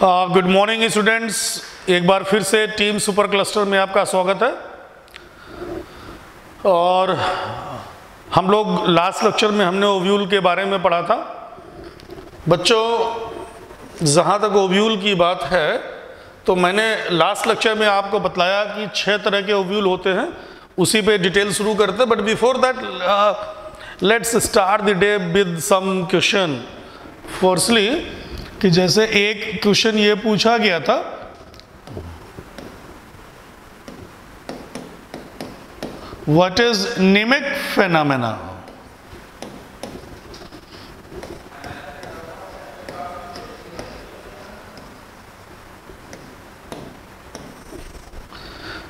Good morning students, एक बार फिर से टीम सुपर क्लस्टर में आपका स्वागत है। और हम लोग लास्ट लेक्चर में हमने ओव्यूल के बारे में पढ़ा था। बच्चों, जहाँ तक ओव्यूल की बात है तो मैंने लास्ट लेक्चर में आपको बतलाया कि 6 तरह के ओव्यूल होते हैं, उसी पे डिटेल शुरू करते हैं। But before that let's start the day with some question. Firstly कि जैसे एक क्वेश्चन ये पूछा गया था, व्हाट इज नीमिक फेनोमेना।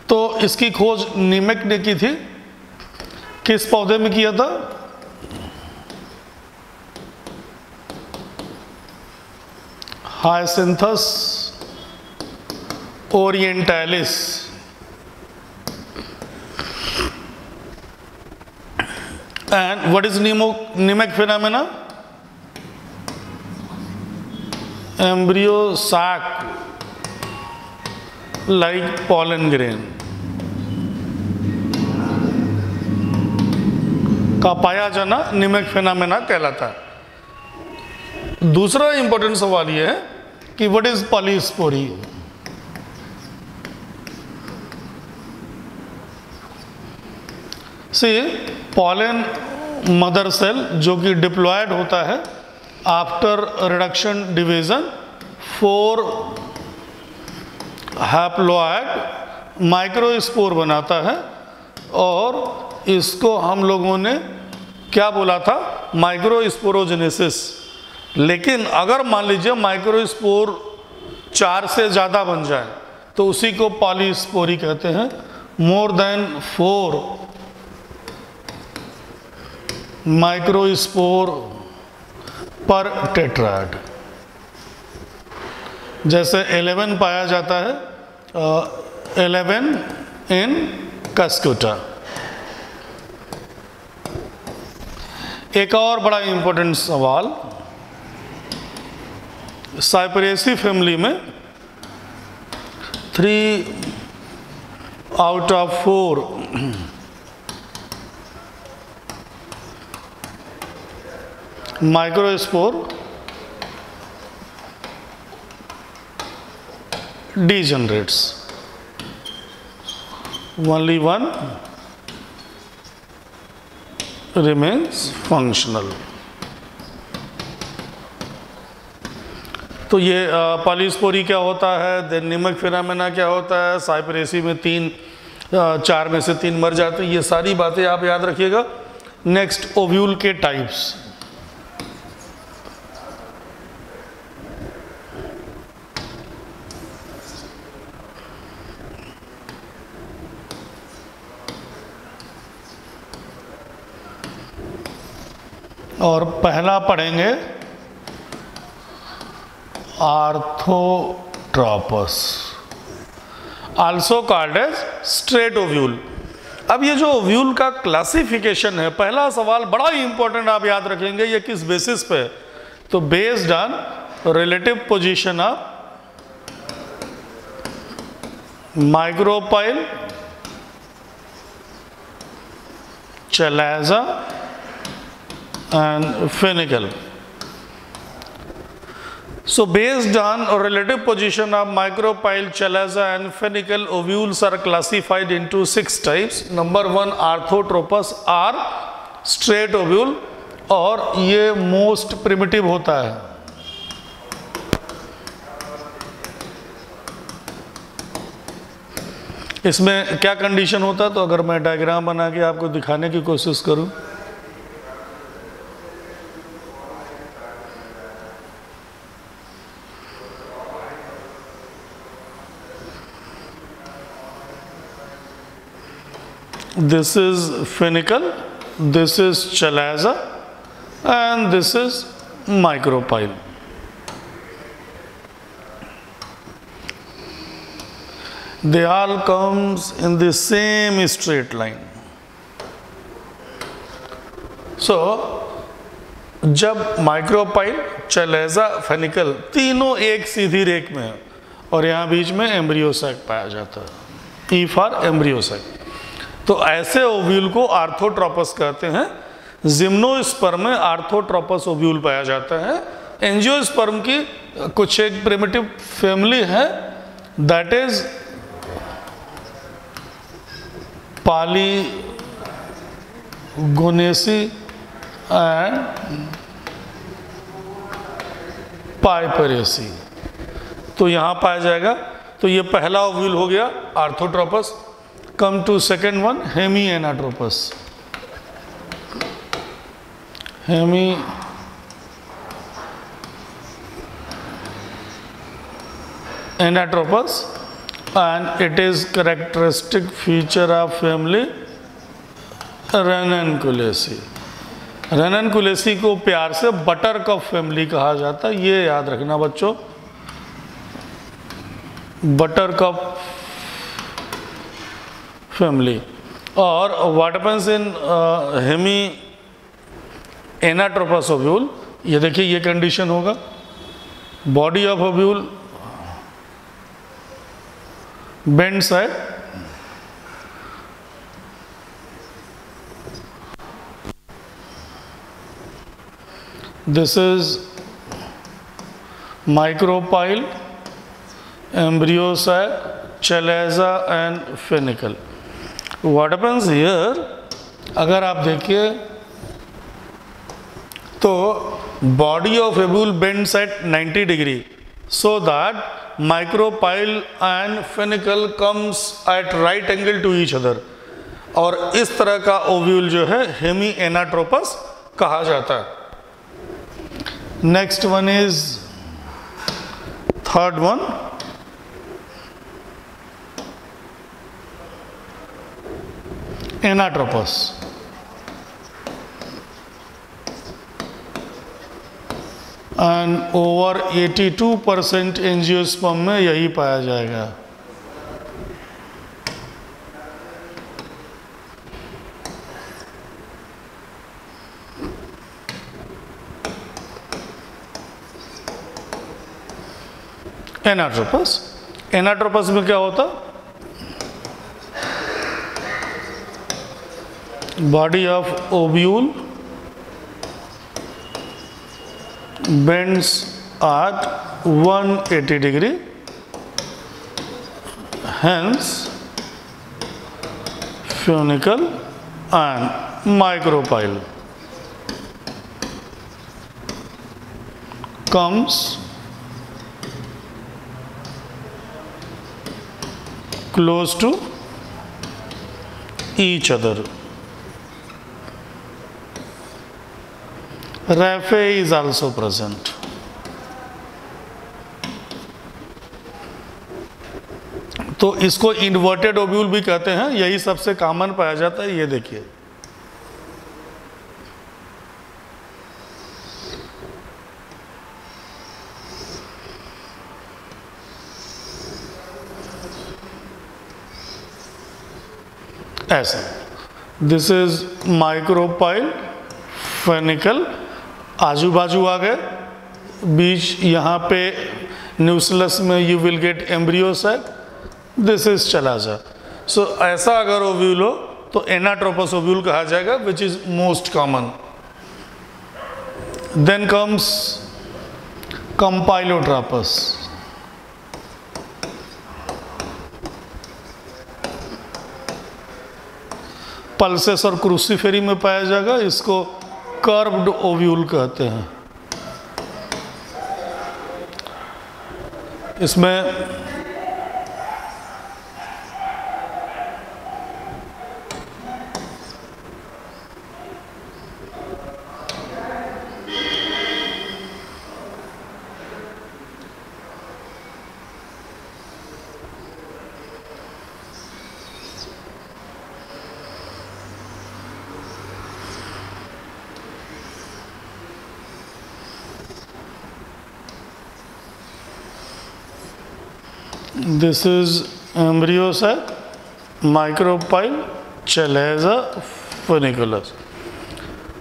तो इसकी खोज नीमिक ने की थी। किस पौधे में किया था? Hyacinthus orientalis. And what is नीमिक phenomena? Embryo sac like pollen grain का पाया जाना नीमिक फेनामेना कहलाता है। दूसरा इंपॉर्टेंट सवाल यह है कि what is polyspory. C pollen mother cell जो कि डिप्लॉयड होता है after reduction division 4 haploid microspore बनाता है, और इसको हम लोगों ने क्या बोला था? माइक्रोस्पोरोजेनेसिस। लेकिन अगर मान लीजिए माइक्रोस्पोर 4 से ज़्यादा बन जाए तो उसी को पॉलीस्पोरी कहते हैं। मोर देन 4 माइक्रोस्पोर पर टेट्राड। जैसे 11 पाया जाता है, 11 इन कस्कुटा। एक और बड़ा इंपॉर्टेंट सवाल, साइपरेसी फैमिली में 3 out of 4 microspore degenerates, only 1 remains functional। तो ये पॉलीस्पोरी क्या होता है, देन नीमिक फेनोमेना क्या होता है, साइपरेसी में 4 में से 3 मर जाते हैं। ये सारी बातें आप याद रखिएगा। नेक्स्ट, ओव्यूल के टाइप्स। और पहला पढ़ेंगे orthotropous, also called as straight ovule. अब ये जो ओव्यूल का क्लासिफिकेशन है, पहला सवाल बड़ा ही इंपॉर्टेंट आप याद रखेंगे। ये किस बेसिस पे? तो based on relative position of micropyle, chalaza and funicle. So based on relative position of micropyle, chalaza and funicle, ovules are classified into 6 types. Number 1 आर्थोट्रोपस और स्ट्रेट ओव्यूल, और ये मोस्ट प्रिमिटिव होता है। इसमें क्या कंडीशन होता है? तो अगर मैं डायग्राम बना के आपको दिखाने की कोशिश करूं, this is funicle, this is chalaza and this is micropyle. They all comes in the same straight line. So जब माइक्रोपाइल, चैलेजा, फेनिकल तीनों एक सीधी रेख में है और यहाँ बीच में एम्ब्रियो सैक पाया जाता है, ई फॉर एम्ब्रियो सैक, तो ऐसे ओव्यूल को आर्थोट्रोपस कहते हैं। जिम्नोस्पर्म में आर्थोट्रोपस ओव्यूल पाया जाता है। एंजियोस्पर्म की कुछ एक प्रिमिटिव फैमिली है, दैट इज पॉलीगोनेसी एंड पाइपरेसी, तो यहाँ पाया जाएगा। तो ये पहला ओव्यूल हो गया orthotropous. Come to second one, hemi anatropous. Hemi anatropous and it is characteristic feature of family Ranunculaceae। Ranunculaceae को प्यार से बटर कप फैमिली कहा जाता है, ये याद रखना बच्चों, बटर कप फैमिली। और what happens in hemi anatropous ovule, ये देखिए ये कंडीशन होगा, body of ovule bend side, this is micropyle, embryo sac, chalaza and funicle। What happens here, अगर आप देखिए तो body of ovule bends at 90 degree so that micropyle and funicle comes at right angle to each other, और इस तरह का ovule जो है हेमी एनाट्रोपस कहा जाता है। Next one is third one, anatropous. And over 82% angiosperm में यही पाया जाएगा। एनाट्रोपस, एनाट्रोपस में क्या होता, body of ovule bends at 180 degree, hence funicle and micropyle comes close to each other। Raphe is also present। तो इसको इन्वर्टेड ओव्यूल भी कहते हैं, यही सबसे कॉमन पाया जाता है। ये देखिए ऐसा, दिस इज माइक्रोपाइल, फेनिकल, आजू बाजू आ गए, बीच यहाँ पे न्यूक्लियस में you will get embryo sac, this is chalaza. So ऐसा अगर ओव्यूल हो तो एनाट्रोपस ओव्यूल कहा जाएगा, which is most common. Then comes campylotropous. Pulses और क्रूसीफेरी में पाया जाएगा, इसको कर्व्ड ओव्यूल कहते हैं। इसमें this is embryo sac, micropyle, chalaza, funiculus।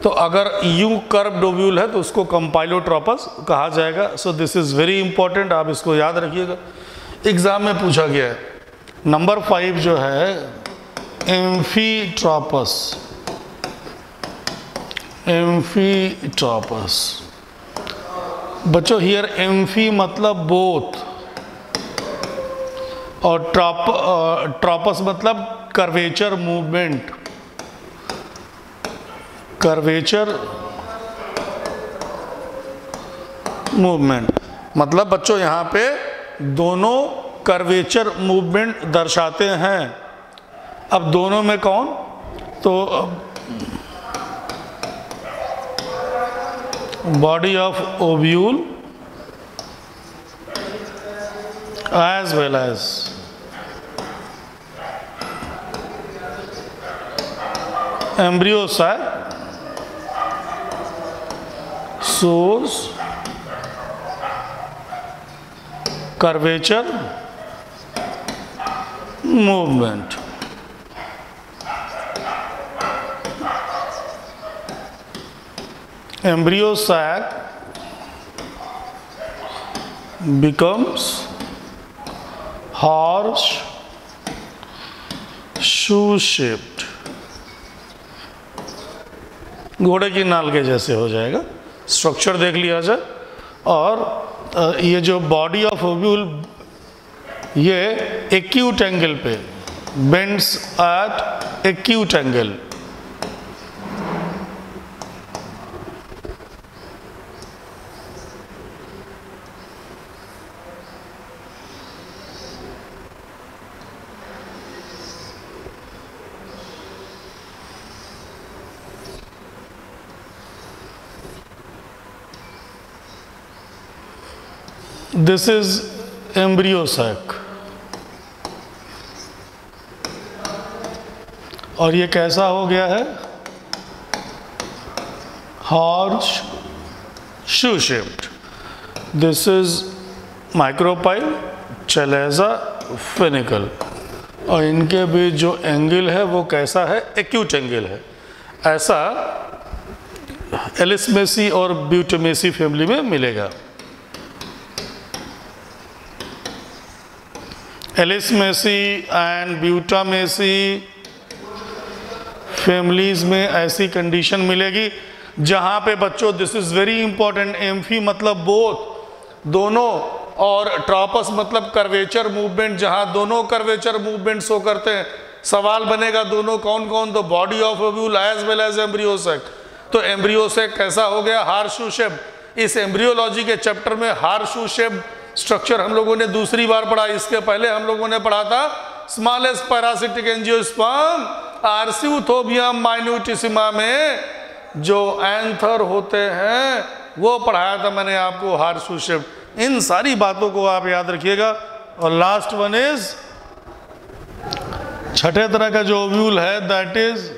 तो अगर यू कर्व्ड ओव्यूल है तो उसको कंपाइलोट्रोपस कहा जाएगा। सो दिस इज वेरी इंपॉर्टेंट, आप इसको याद रखिएगा, एग्जाम में पूछा गया है। नंबर 5 जो है एम्फीट्रोपस। एम्फीट्रोपस बच्चों, हियर एम्फी मतलब बोथ और ट्रोपस मतलब कर्वेचर मूवमेंट। कर्वेचर मूवमेंट मतलब बच्चों यहाँ पे दोनों कर्वेचर मूवमेंट दर्शाते हैं। अब दोनों में कौन, तो body of ovule as well as embryo sac shows curvature movement. Embryo sac becomes horse shoe shaped, घोड़े की नाल के जैसे हो जाएगा। स्ट्रक्चर देख लिया जाए। और ये जो बॉडी ऑफ ओव्यूल ये एक्यूट एंगल पे bends at acute angle. This is embryo sac. और ये कैसा हो गया है, horseshoe shaped. This is micropyle chalaza funicle. और इनके बीच जो एंगल है वो कैसा है, एक्यूट एंगल है। ऐसा एलिसमेसी और ब्यूटेमेसी फैमिली में मिलेगा। एलिसमेसी एंड ब्यूटामेसी फैमिलीज में ऐसी कंडीशन मिलेगी जहां पे बच्चों, this is very important, amphi मतलब बोथ दोनों, और ट्रोपस मतलब कर्वेचर मूवमेंट, जहां दोनों कर्वेचर मूवमेंट शो करते हैं। सवाल बनेगा दोनों कौन कौन, तो body of ovule as well as embryo sac. तो एम्ब्रियो सैक कैसा हो गया, हार शू शेप। इस एम्ब्रियोलॉजी के चैप्टर में हार शू शेप स्ट्रक्चर हम लोगों ने दूसरी बार पढ़ा। इसके पहले हम लोगों ने पढ़ा था स्मॉलेस्ट पैरासिटिक एंजियोस्पर्म आर्सियोथोबियम माइन्यूटिसिमा में जो एंथर होते हैं वो पढ़ाया था मैंने आपको, हार शू शेप। इन सारी बातों को आप याद रखिएगा। और लास्ट वन इज छठे तरह का जो ओव्यूल है, दैट इज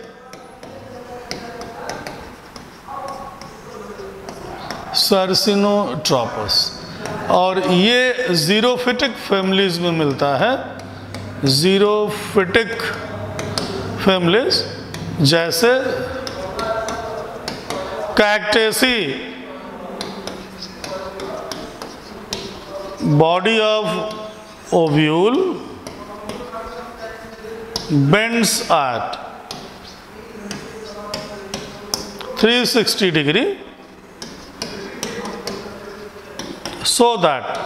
सर्सिनोट्रोपस। और ये जीरोफिटिक फैमिलीज में मिलता है। जीरोफिटिक फैमिलीज जैसे Cactaceae, body of ovule bends at 360 degree so that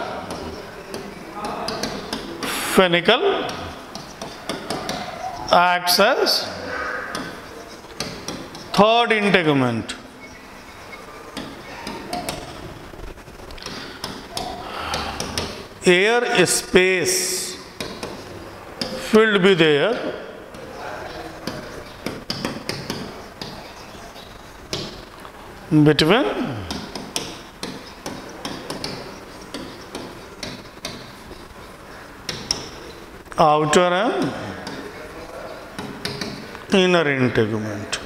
funicle acts as third integument. Air space filled with air between outer and inner integument।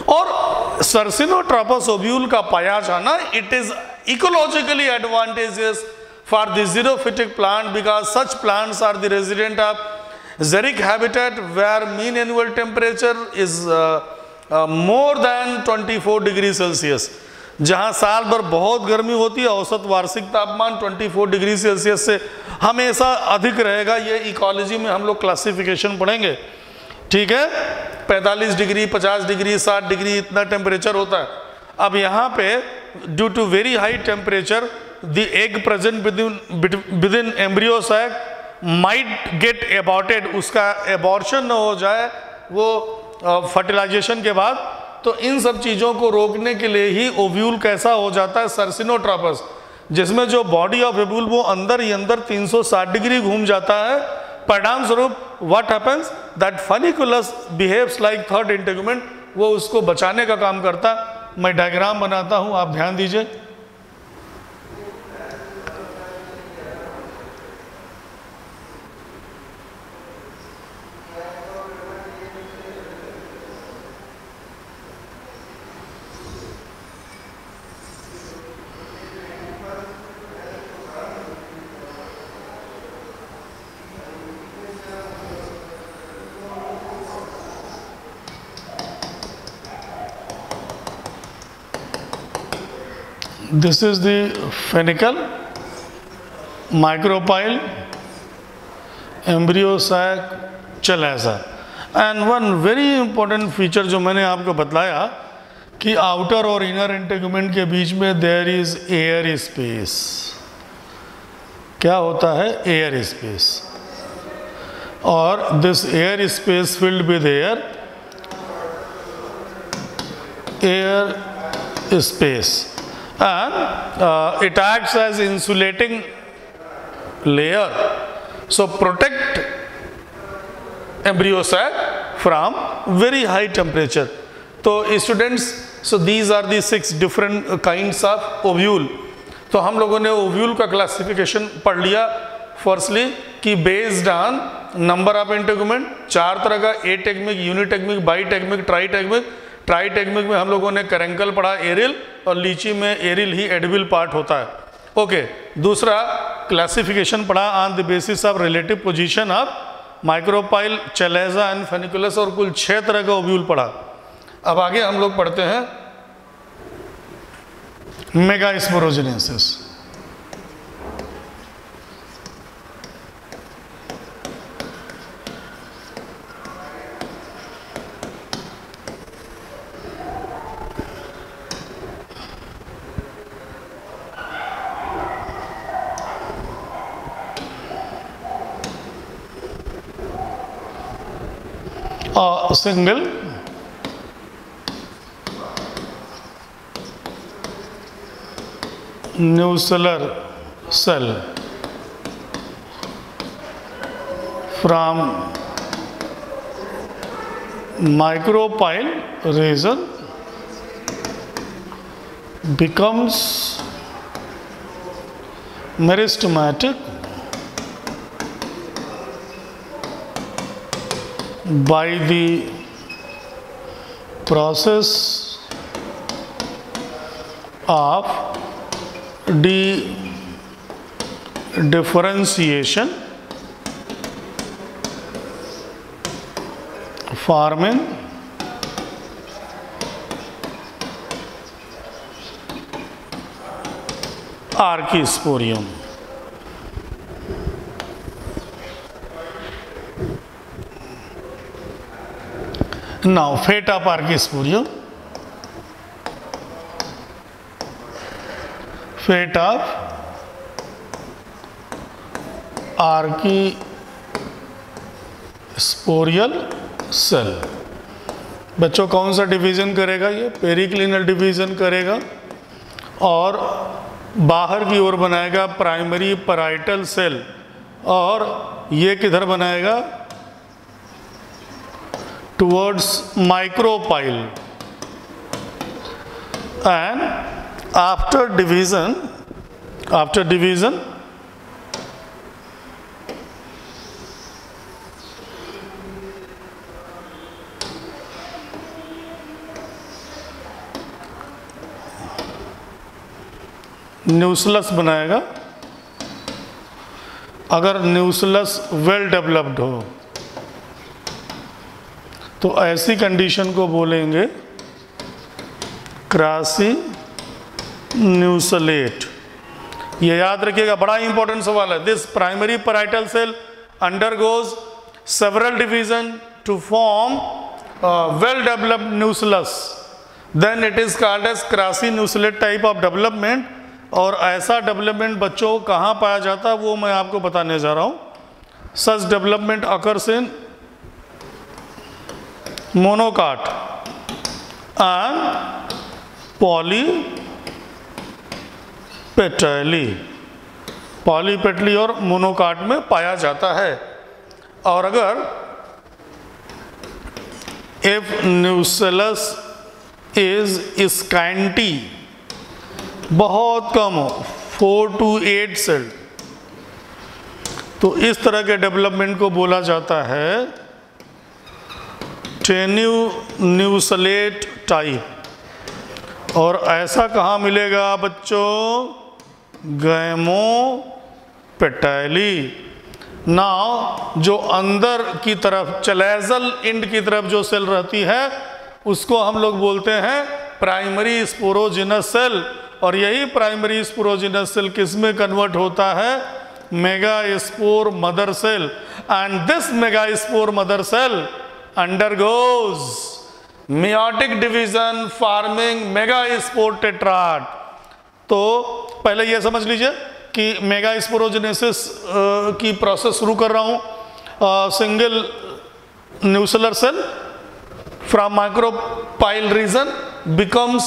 और सर्सिनोट्रोपस ovule का पाया जाना, it is ecologically advantages for the xerophytic plant because such plants are the resident of xeric habitat where mean annual temperature is more than 24 degree Celsius. जहाँ साल भर बहुत गर्मी होती है, औसत वार्षिक तापमान 24 डिग्री सेल्सियस से हमेशा अधिक रहेगा। ये इकोलॉजी में हम लोग क्लासिफिकेशन पढ़ेंगे, ठीक है। 45 डिग्री, 50 डिग्री, 60 डिग्री इतना टेम्परेचर होता है। अब यहाँ पे due to very high temperature the egg present within embryo sac might get aborted, उसका एबॉर्शन न हो जाए वो फर्टिलाइजेशन के बाद। तो इन सब चीज़ों को रोकने के लिए ही ओव्यूल कैसा हो जाता है, सर्सिनोट्रॉपस, जिसमें जो बॉडी ऑफ ओव्यूल वो अंदर ही अंदर 360 डिग्री घूम जाता है। परिणाम स्वरूप what happens that funiculus behaves like third integument, वो उसको बचाने का काम करता। मैं डायग्राम बनाता हूँ, आप ध्यान दीजिए। This is the funicle, micropyle, embryo sac, chalaza, and one very important feature जो मैंने आपको बतलाया कि आउटर और इनर इंटेगुमेंट के बीच में देयर इज एयर स्पेस। क्या होता है? Air space. और this air space filled with air space and it acts as insulating layer, so protect embryo sac from very high temperature. तो students, so these are the 6 different kinds of ovule. तो हम लोगों ने ovule का classification पढ़ लिया। Firstly कि based on number of integument, 4 तरह का, एटेगमिक, यूनिटेगमिक, बाईटेगमिक, ट्राईटेगमिक। ट्राईटेगमिक में हम लोगों ने करेंकल पढ़ा, एरिल, और लीची में एरिल ही एडिबल पार्ट होता है। ओके, दूसरा क्लासिफिकेशन पढ़ा on the basis of relative position of micropyle, chalaza and funiculus, और कुल 6 तरह का ओव्यूल पढ़ा। अब आगे हम लोग पढ़ते हैं megasporogenesis. A single nuclear cell from micropyle region becomes meristematic by the process of differentiation forming archisporium. Now, fate of archisporium. Fate of archisporial cell. बच्चों कौन सा डिवीज़न करेगा? ये पेरिक्लिनल डिवीज़न करेगा और बाहर की ओर बनाएगा प्राइमरी पैराइटल सेल, और ये किधर बनाएगा? towards micropyle, and after division nucleus बनाएगा। अगर न्यूक्लियस वेल डेवलप्ड हो तो ऐसी कंडीशन को बोलेंगे क्रासी न्यूसलेट। ये याद रखिएगा, बड़ा इंपॉर्टेंट सवाल है। This primary parietal cell undergoes several division to form well developed nucellus, then it is called as crassinucellate type of development. और ऐसा डेवलपमेंट बच्चों कहाँ पाया जाता है वो मैं आपको बताने जा रहा हूँ। Such development occurs in monocot and polypetalae. Polypetalae और मोनोकाट में पाया जाता है। और अगर इफ न्यूसेलस इज स्कैंटी, बहुत कम हो, 4 to 8 सेल, तो इस तरह के डेवलपमेंट को बोला जाता है टेन्यू न्यूसलेट टाइप। और ऐसा कहाँ मिलेगा बच्चों? गैमोपेटैली। नाउ जो अंदर की तरफ चलेजल एंड की तरफ जो सेल रहती है उसको हम लोग बोलते हैं प्राइमरी स्पोरोजिनस सेल। और यही प्राइमरी स्पोरोजिनस सेल किस में कन्वर्ट होता है? Megaspore mother cell. And this megaspore mother cell undergoes meiotic division forming megaspore tetrad. तो पहले यह समझ लीजिए कि मेगास्पोरोजेनेसिस की प्रोसेस शुरू कर रहा हूं। Single nucellar cell from micropyle region becomes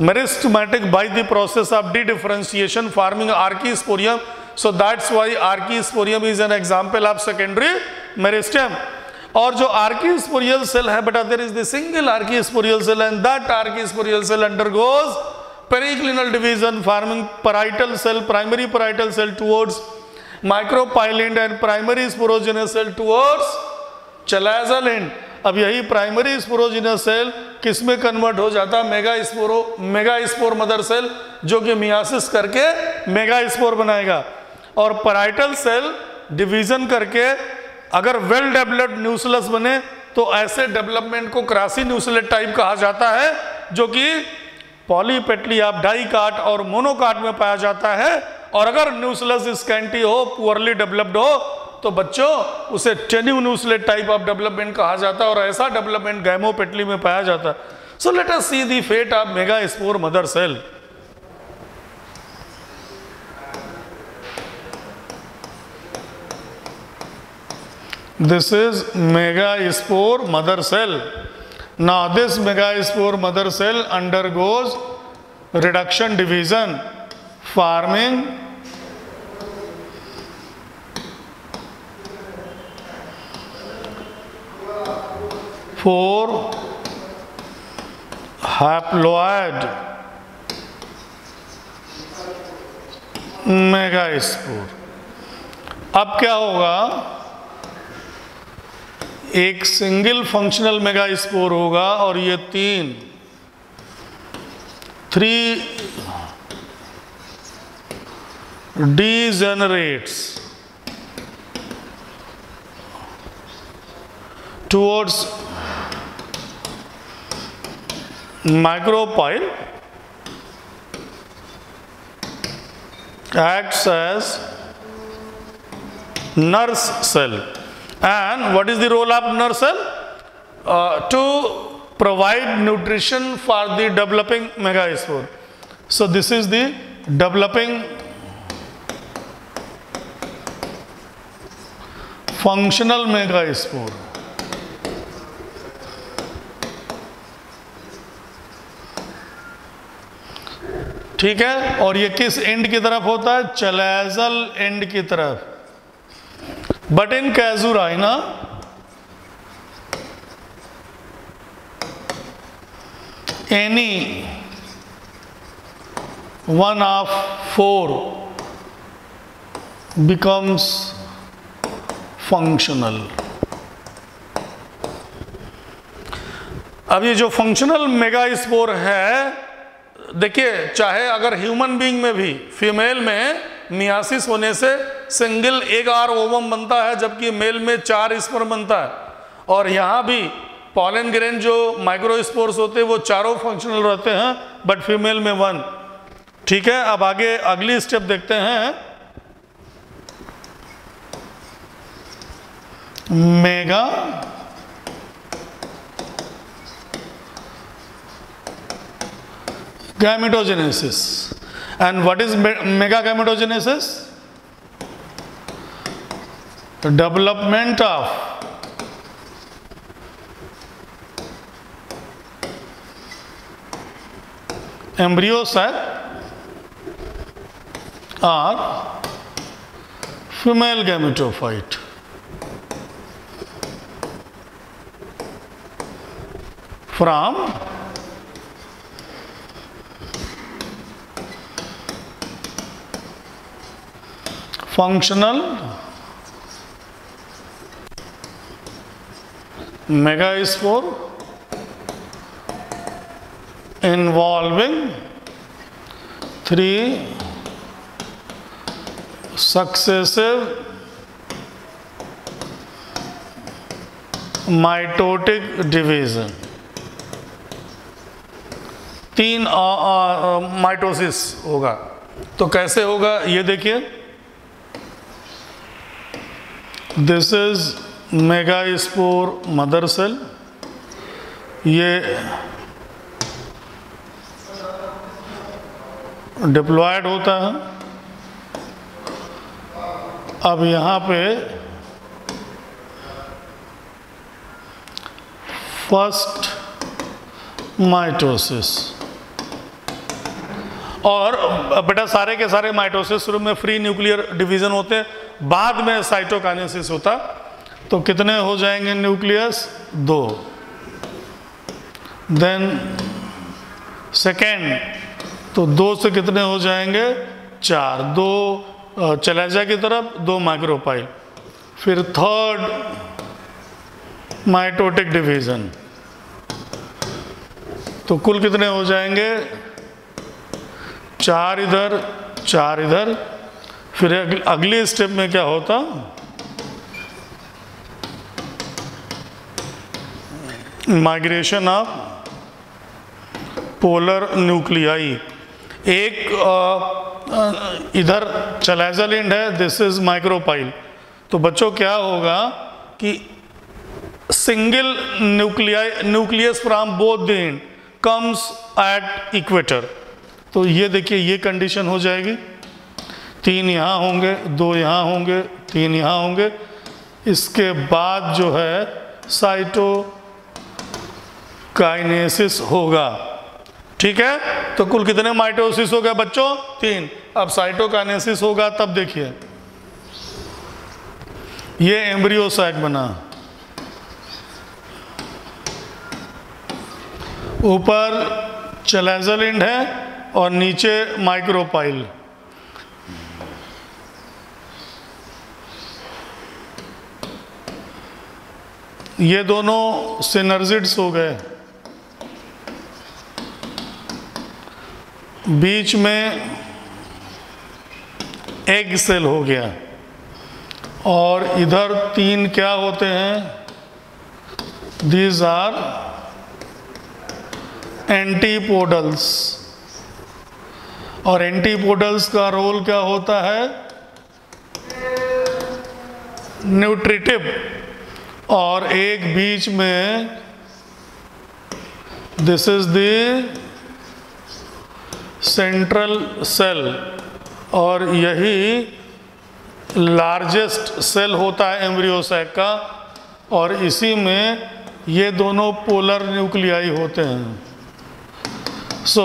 meristematic by the process of dedifferentiation forming archisporium. So that's why archisporium is an example of secondary meristem. और जो archisporial cell है बेटा, there is the single archisporial cell and that archisporial cell undergoes periclinal division forming parietal cell, primary parietal cell towards micropyle end and primary sporogenous cell towards chalazal end. अब यही primary sporogenous cell किस में convert हो जाता है? Megaspore mother cell, जो कि myiasis करके मेगास्पोर बनाएगा। और पैराइटल सेल डिवीजन करके अगर वेल डेवलप्ड न्यूसेलस बने तो ऐसे डेवलपमेंट को क्रासी न्यूसेलेट टाइप कहा जाता है, जो कि पॉलीपेटली ऑफ डाइकाट और मोनोकाट में पाया जाता है। और अगर न्यूसेलस स्कैंटी हो, पुअरली डेवलप्ड हो, तो बच्चों उसे टेन्यू न्यूसेलेट टाइप ऑफ डेवलपमेंट कहा जाता है। और ऐसा डेवलपमेंट गैमोपेटली में पाया जाता है। So let us see the fate of megaspore mother cell. This is megaspore mother cell. Now this megaspore mother cell undergoes reduction division forming four haploid megaspore. अब क्या होगा? एक सिंगल फंक्शनल मेगास्पोर होगा और ये 3 degenerates towards micropyle, acts as nurse cell. And what is the role of nurse cell? To provide nutrition for the developing megaspore. So this is the developing functional megaspore. ठीक है। और ये किस and की तरफ होता है? चलेजल एंड की तरफ। But in casuarina any one of 4 becomes functional. अब ये जो फंक्शनल मेगास्पोर है, देखिए चाहे अगर ह्यूमन बीइंग में भी फीमेल में मियासिस होने से सिंगल एग और ओवम बनता है, जबकि मेल में 4 स्पर्म बनता है। और यहाँ भी पॉलन ग्रेन जो माइक्रोस्पोर्स होते हैं वो चारों फंक्शनल रहते हैं, बट फीमेल में 1। ठीक है, अब आगे अगली स्टेप देखते हैं। Mega gametogenesis. And what is mega gametogenesis? The development of embryo sac or female gametophyte. From functional megaspore involving 3 successive mitotic division। 3 mitosis होगा। तो कैसे होगा ये देखिए, this is megaspore mother cell, ये डिप्लॉयड होता है। अब यहाँ पे फर्स्ट माइटोसिस, और बेटा सारे के सारे माइटोसिस शुरू में फ्री न्यूक्लियर डिवीजन होते हैं, बाद में साइटोकाइनेसिस होता। तो कितने हो जाएंगे न्यूक्लियस? 2। देन सेकेंड, तो 2 से कितने हो जाएंगे? 4। 2 चलेजा की तरफ, 2 माइक्रोपाइल। फिर थर्ड माइटोटिक डिवीजन, तो कुल कितने हो जाएंगे? 4 इधर, 4 इधर। फिर अगली स्टेप में क्या होता? Migration of polar nuclei. एक इधर चलेजल एंड है, दिस इज माइक्रोपाइल। तो बच्चों क्या होगा कि single nucleus from both the end comes at equator. तो ये देखिए, ये कंडीशन हो जाएगी। 3 यहाँ होंगे, 2 यहाँ होंगे, 3 यहाँ होंगे। इसके बाद जो है साइटोकाइनेसिस होगा। ठीक है, तो कुल कितने माइटोसिस हो गए बच्चों? 3। अब साइटोकाइनेसिस होगा, तब देखिए ये एम्ब्रियो सैक बना, ऊपर चलेजल एंड है और नीचे माइक्रोपाइल। ये दोनों सिनर्जिड्स हो गए, बीच में एग सेल हो गया, और इधर 3 क्या होते हैं? These are antipodals. और एंटीपोडल्स का रोल क्या होता है? न्यूट्रिटिव। और एक बीच में, this is the central cell, और यही लार्जेस्ट सेल होता है एम्ब्रियो सैक का, और इसी में ये दोनों पोलर न्यूक्लियाई होते हैं। So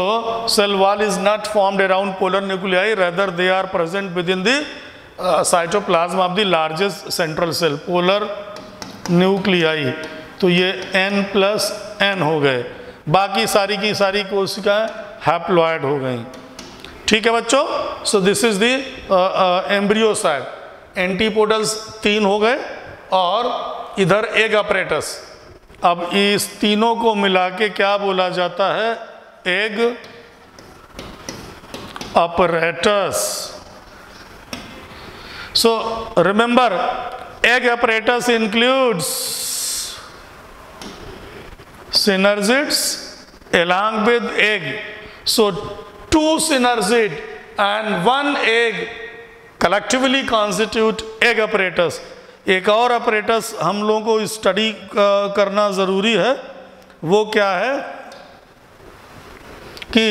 cell wall is not formed around polar nuclei, rather they are present within the cytoplasm of the largest central cell, polar nuclei। तो ये n+n हो गए, बाकी सारी की सारी कोशिकाएं हैप्लॉयड हो गई। ठीक है बच्चों, so this is the embryo sac. Antipodals 3 हो गए और इधर एग अपरेटस। अब इस तीनों को मिला के क्या बोला जाता है? Egg apparatus। So remember, egg apparatus includes synergids along with egg. So 2 synergid and 1 egg collectively constitute egg apparatus. एक और apparatus हम लोगों को स्टडी करना ज़रूरी है, वो क्या है कि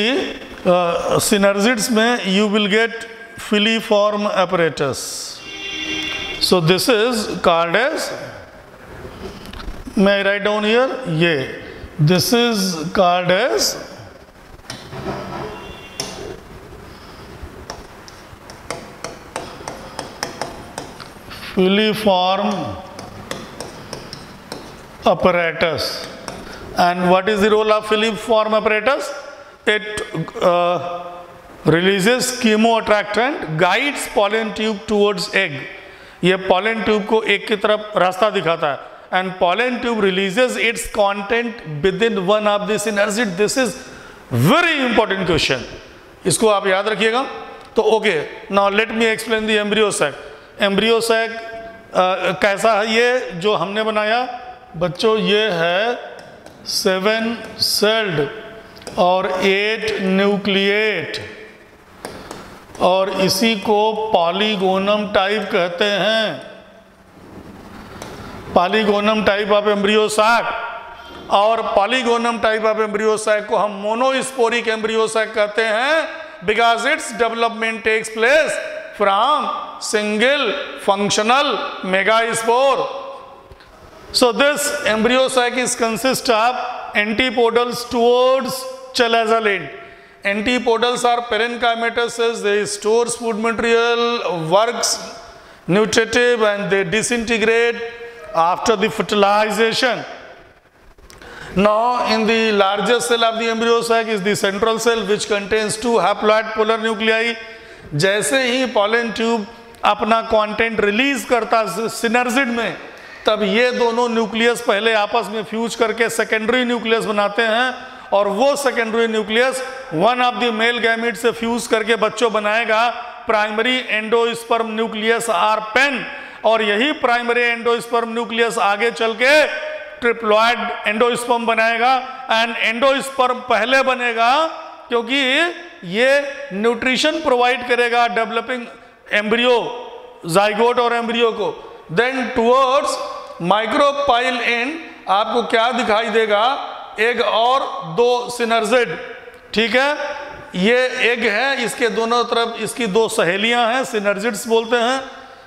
synergids में you will get filiform apparatus. So this is called as, may I write down here? Yeah, this is called as filiform apparatus. And what is the role of filiform apparatus? It releases chemoattractant, guides pollen tube towards egg. ये pollen tube को egg की तरफ रास्ता दिखाता है. And pollen tube releases its content within one of the synergid. This is very important question. इसको आप याद रखिएगा. तो okay, now let me explain the embryo sac. Embryo sac कैसा है ये जो हमने बनाया बच्चों? ये है 7 सेल्ड और 8 न्यूक्लिएट, और इसी को पॉलीगोनम टाइप कहते हैं. Polygonum type of embryo sac. और polygonum type of embryo sac को हम मोनोस्पोरिक एम्ब्रियो सैक कहते हैं because its development takes place from single functional megaspore. So this embryo sac is consist of antipodals towards chalazal end. Antipodals are parenchymatous, they stores food material, works nutritive, and they disintegrate after the fertilization. Now in the largest cell of the embryo sac is the central cell which contains 2 haploid polar nuclei. जैसे ही pollen tube अपना content release करता synergid में, तब ये दोनों nucleus पहले आपस में फ्यूज करके सेकेंडरी न्यूक्लियस बनाते हैं, और वो secondary nucleus one of the male gamete से फ्यूज करके बच्चों बनाएगा primary endosperm nucleus or PEN. और यही प्राइमरी एंडोस्पर्म न्यूक्लियस आगे चल के ट्रिप्लॉइड एंडोस्पर्म बनाएगा. एंड एंडोस्पर्म पहले बनेगा क्योंकि ये न्यूट्रिशन प्रोवाइड करेगा डेवलपिंग एम्ब्रियो, जाइगोट और एम्ब्रियो को. देन टुवर्ड्स माइक्रोपाइल एंड आपको क्या दिखाई देगा? एग और 2 सिनर्जिड. ठीक है, ये एग है, इसके दोनों तरफ इसकी 2 सहेलियां हैं, सिनर्जिड्स बोलते हैं.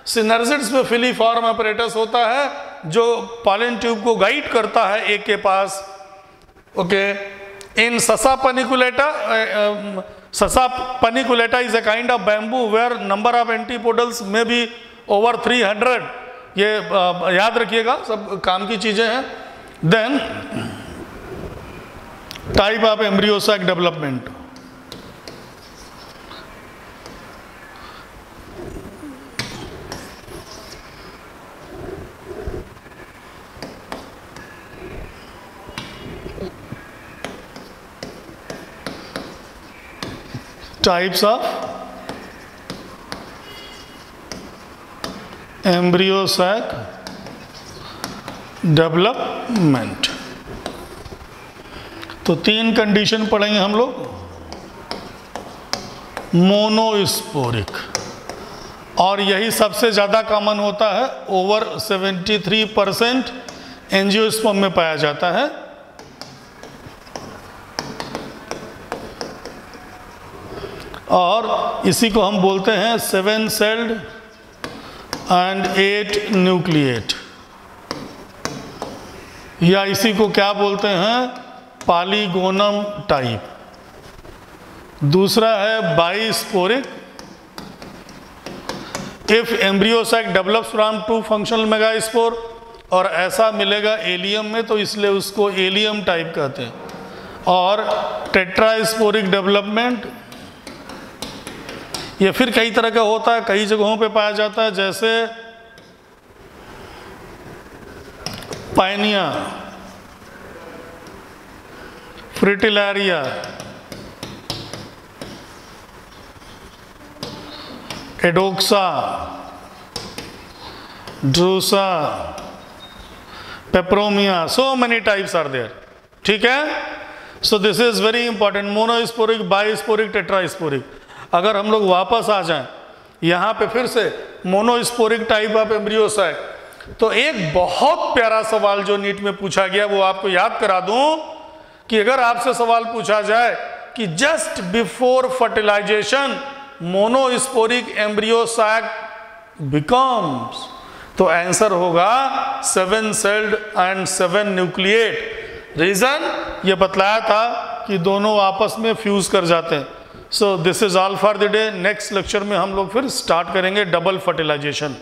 सिनर्जिड्स में फिलीफॉर्म अपरेटस होता है जो पॉलन ट्यूब को गाइड करता है एग के पास. Okay. In Sasa paniculata, Sasa paniculata is a kind of bamboo where number of antipodals may be over 300. ये याद रखिएगा, सब काम की चीजें हैं. Then type of embryo sac development. Types of embryo sac development. तो 3 कंडीशन पढ़ेंगे हम लोग. मोनोस्पोरिक, और यही सबसे ज़्यादा कॉमन होता है, ओवर 73% एंजियोस्पर्म में पाया जाता है. और इसी को हम बोलते हैं 7 सेल्ड एंड 8 न्यूक्लिएट, या इसी को क्या बोलते हैं? Polygonum type. दूसरा है bisporic. If embryo sac develops from 2 functional megaspore, और ऐसा मिलेगा एलियम में तो इसलिए उसको एलियम टाइप कहते हैं. और टेट्रास्पोरिक डेवलपमेंट, ये फिर कई तरह का होता है, कई जगहों पे पाया जाता है, जैसे Paeonia, Fritillaria, Adoxa, Drusa, Peperomia, so many types are there. ठीक है। So this is very important, monosporic, bisporic, tetrasporic. अगर हम लोग वापस आ जाएं यहाँ पे फिर से मोनोस्पोरिक टाइप ऑफ एम्ब्रियोसाइट, तो एक बहुत प्यारा सवाल जो नीट में पूछा गया वो आपको याद करा दूं कि अगर आपसे सवाल पूछा जाए कि just before fertilization monosporic embryo sac becomes, तो आंसर होगा 7 सेल्ड एंड 7 न्यूक्लिएट। रीजन ये बतलाया था कि दोनों आपस में फ्यूज कर जाते हैं। सो this is all for the day. Next lecture में हम लोग फिर स्टार्ट करेंगे डबल फर्टिलाइजेशन।